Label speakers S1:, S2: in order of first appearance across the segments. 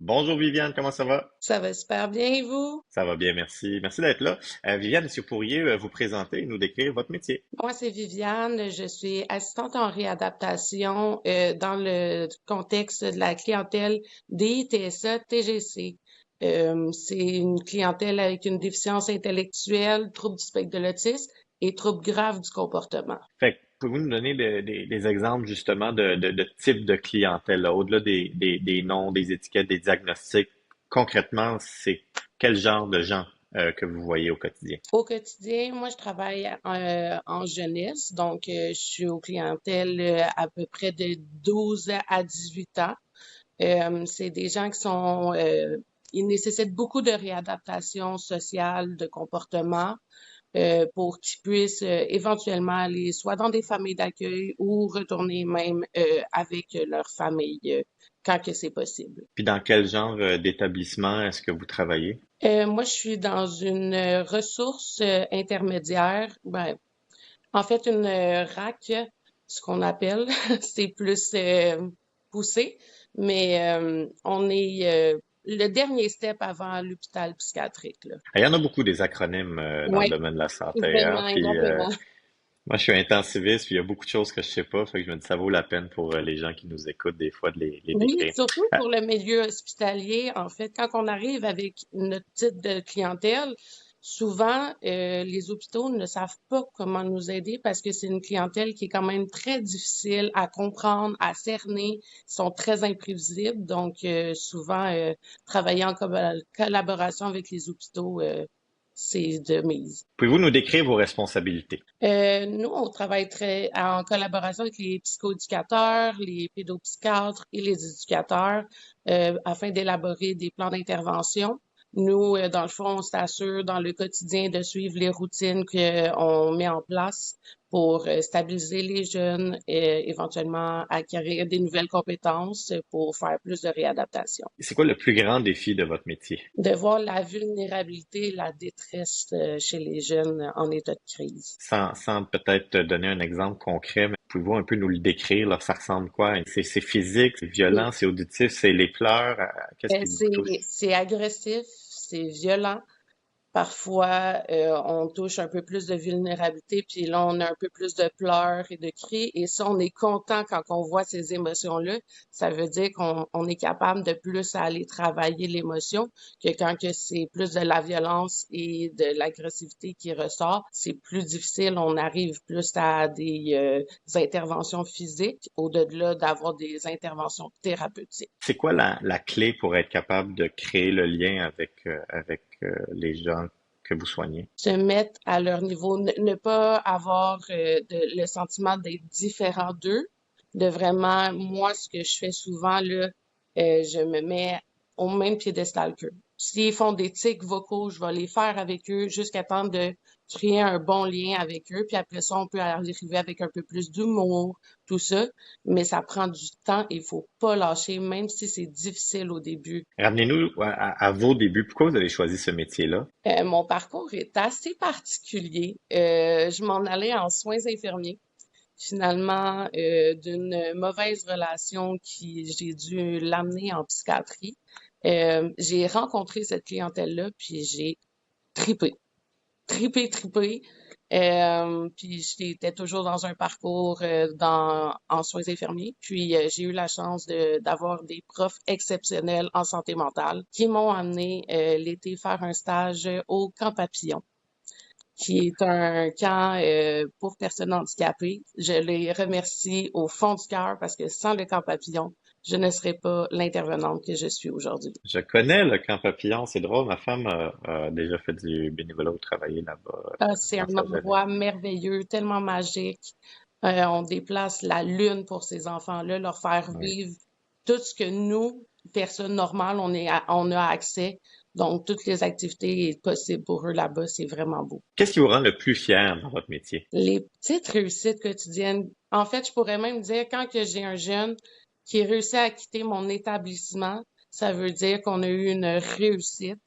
S1: Bonjour Viviane, comment ça va?
S2: Ça va super bien, et vous?
S1: Ça va bien, merci. Merci d'être là. Viviane, est-ce que vous pourriez vous présenter et nous décrire votre métier?
S2: Moi, c'est Viviane. Je suis assistante en réadaptation dans le contexte de la clientèle DITSA TGC. C'est une clientèle avec une déficience intellectuelle, trouble du spectre de l'autisme et trouble grave du comportement.
S1: Fait que, pouvez-vous nous donner des exemples justement de types de clientèle, là, au-delà des noms, des étiquettes, des diagnostics? Concrètement, c'est quel genre de gens que vous voyez au quotidien?
S2: Au quotidien, moi, je travaille en jeunesse, donc je suis aux clientèles à peu près de 12 à 18 ans. C'est des gens qui sont, ils nécessitent beaucoup de réadaptation sociale, de comportement, pour qu'ils puissent éventuellement aller soit dans des familles d'accueil ou retourner même avec leur famille quand que c'est possible.
S1: Puis dans quel genre d'établissement est-ce que vous travaillez?
S2: Moi, je suis dans une ressource intermédiaire, ben, en fait une RAC, ce qu'on appelle, c'est plus poussé, mais on est le dernier step avant l'hôpital psychiatrique, là.
S1: Il y en a beaucoup des acronymes dans le
S2: Oui,
S1: domaine de la santé, hein?
S2: vraiment,
S1: Puis
S2: exactement.
S1: moi, je suis intensiviste, puis il y a beaucoup de choses que je sais pas, fait que je me dis ça vaut la peine pour les gens qui nous écoutent des fois de les
S2: Oui,
S1: décrire.
S2: surtout
S1: Ah,
S2: pour le milieu hospitalier. En fait, quand on arrive avec notre type de clientèle, souvent, les hôpitaux ne savent pas comment nous aider parce que c'est une clientèle qui est quand même très difficile à comprendre, à cerner, ils sont très imprévisibles. Donc, souvent, travailler en collaboration avec les hôpitaux, c'est de mise.
S1: pouvez-vous nous décrire vos responsabilités?
S2: Nous, on travaille très en collaboration avec les psychoéducateurs, les pédopsychiatres et les éducateurs afin d'élaborer des plans d'intervention. Nous, dans le fond, on s'assure dans le quotidien de suivre les routines qu'on met en place pour stabiliser les jeunes et éventuellement acquérir des nouvelles compétences pour faire plus de réadaptation.
S1: C'est quoi le plus grand défi de votre métier?
S2: De voir la vulnérabilité et la détresse chez les jeunes en état de crise.
S1: Sans peut-être donner un exemple concret, mais pouvez-vous un peu nous le décrire, là, ça ressemble quoi? C'est physique, c'est violent, c'est auditif, c'est les pleurs, qu'est-ce qui vous touche?
S2: C'est agressif, c'est violent. Parfois, on touche un peu plus de vulnérabilité, puis là, on a un peu plus de pleurs et de cris. Et ça, on est content quand on voit ces émotions-là. Ça veut dire qu'on est capable de plus aller travailler l'émotion que quand que c'est plus de la violence et de l'agressivité qui ressort. C'est plus difficile. On arrive plus à des interventions physiques au-delà d'avoir des interventions thérapeutiques.
S1: C'est quoi la clé pour être capable de créer le lien avec les gens que vous soignez?
S2: Se mettre à leur niveau, ne pas avoir le sentiment d'être différent d'eux, de vraiment, moi, ce que je fais souvent, là, je me mets au même piédestal qu'eux. S'ils font des tics vocaux, je vais les faire avec eux jusqu'à temps de créer un bon lien avec eux. Puis après ça, on peut arriver avec un peu plus d'humour, tout ça. Mais ça prend du temps et il faut pas lâcher, même si c'est difficile au début.
S1: Ramenez-nous à vos débuts. Pourquoi vous avez choisi ce métier-là?
S2: Mon parcours est assez particulier. Je m'en allais en soins infirmiers. Finalement, d'une mauvaise relation qui j'ai dû l'amener en psychiatrie. J'ai rencontré cette clientèle-là, puis j'ai tripé, tripé. Puis j'étais toujours dans un parcours en soins infirmiers. Puis j'ai eu la chance d'avoir des profs exceptionnels en santé mentale qui m'ont amené l'été faire un stage au Camp Papillon, qui est un camp pour personnes handicapées. Je les remercie au fond du cœur parce que sans le Camp Papillon, je ne serais pas l'intervenante que je suis aujourd'hui.
S1: Je connais le Camp Papillon, c'est drôle. Ma femme a déjà fait du bénévolat ou travaillé là-bas
S2: Ah, c'est
S1: dans
S2: un
S1: sa jeunesse.
S2: endroit merveilleux, tellement magique. On déplace la lune pour ces enfants-là, leur faire
S1: Oui.
S2: vivre tout ce que nous, personnes normales, on a accès. Donc, toutes les activités possibles pour eux là-bas, c'est vraiment beau.
S1: Qu'est-ce qui vous rend le plus fier dans votre métier?
S2: Les petites réussites quotidiennes. En fait, je pourrais même dire quand que j'ai un jeune qui réussit à quitter mon établissement, ça veut dire qu'on a eu une réussite.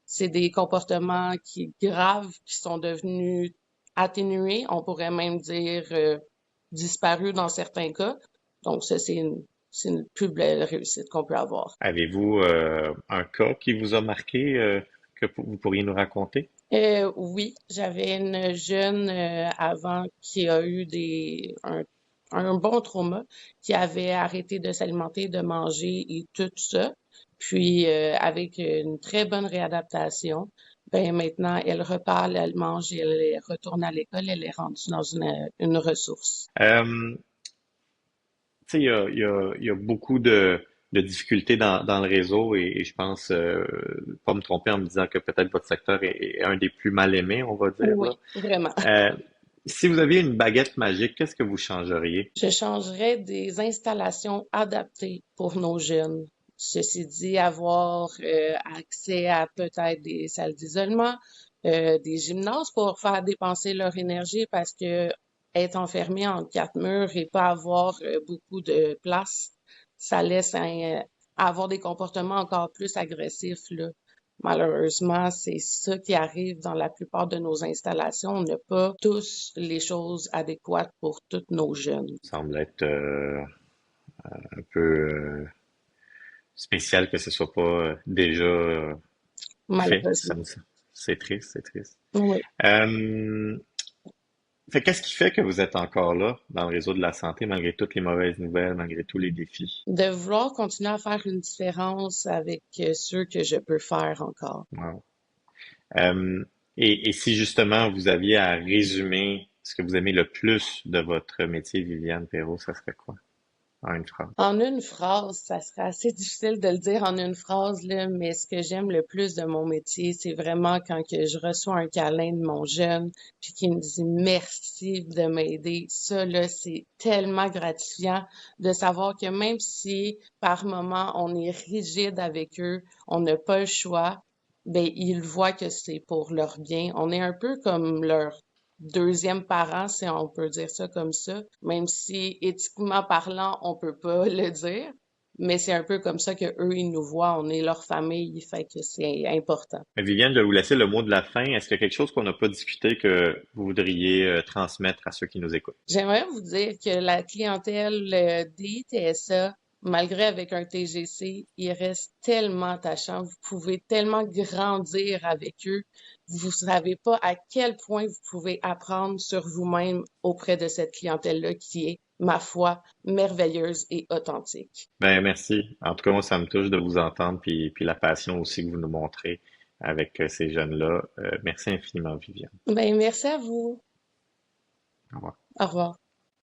S2: C'est des comportements graves qui sont devenus atténués. On pourrait même dire disparus dans certains cas. Donc ça, c'est c'est une plus belle réussite qu'on peut avoir.
S1: Avez-vous un cas qui vous a marqué que vous pourriez nous raconter?
S2: Oui, j'avais une jeune avant qui a eu un bon trauma, qui avait arrêté de s'alimenter, de manger et tout ça. Puis avec une très bonne réadaptation, ben maintenant elle reparle, elle mange, elle retourne à l'école, elle est rendue dans une ressource.
S1: Euh, Tu sais, il y a beaucoup de difficultés dans le réseau et je pense pas me tromper en me disant que peut-être votre secteur est un des plus mal aimés, on va dire là.
S2: Oui, vraiment.
S1: Euh, Si vous aviez une baguette magique, qu'est-ce que vous changeriez?
S2: Je changerais des installations adaptées pour nos jeunes. Ceci dit, avoir accès à peut-être des salles d'isolement, des gymnases pour faire dépenser leur énergie parce que être enfermé en quatre murs et pas avoir beaucoup de place, ça laisse avoir des comportements encore plus agressifs, là. Malheureusement, c'est ça qui arrive dans la plupart de nos installations. On n'a pas tous les choses adéquates pour tous nos jeunes.
S1: Ça semble être un peu spécial que ce soit pas déjà fait.
S2: Malheureusement.
S1: C'est triste, c'est triste.
S2: Oui.
S1: Euh, qu'est-ce qui fait que vous êtes encore là dans le réseau de la santé malgré toutes les mauvaises nouvelles, malgré tous les défis?
S2: De vouloir continuer à faire une différence avec ceux que je peux faire encore.
S1: Wow. Euh, et si justement vous aviez à résumer ce que vous aimez le plus de votre métier, Viviane Perrault, ça serait quoi? En une phrase.
S2: En une phrase, ça serait assez difficile de le dire en une phrase, là, mais ce que j'aime le plus de mon métier, c'est vraiment quand que je reçois un câlin de mon jeune, puis qu'il me dit merci de m'aider. Ça, là, c'est tellement gratifiant de savoir que même si par moment on est rigide avec eux, on n'a pas le choix, ben ils voient que c'est pour leur bien. On est un peu comme leur deuxième parent, si on peut dire ça comme ça, même si éthiquement parlant, on peut pas le dire, mais c'est un peu comme ça que eux ils nous voient, on est leur famille, fait que c'est important.
S1: Viviane, je vais vous laisser le mot de la fin. Est-ce qu'il y a quelque chose qu'on n'a pas discuté que vous voudriez transmettre à ceux qui nous écoutent?
S2: J'aimerais vous dire que la clientèle des TSA, malgré avec un TGC, il reste tellement attachant. Vous pouvez tellement grandir avec eux. Vous savez pas à quel point vous pouvez apprendre sur vous-même auprès de cette clientèle-là qui est, ma foi, merveilleuse et authentique.
S1: Ben merci. En tout cas, moi, ça me touche de vous entendre, puis la passion aussi que vous nous montrez avec ces jeunes-là. Merci infiniment, Viviane.
S2: Ben, merci à vous.
S1: Au revoir.
S2: Au revoir.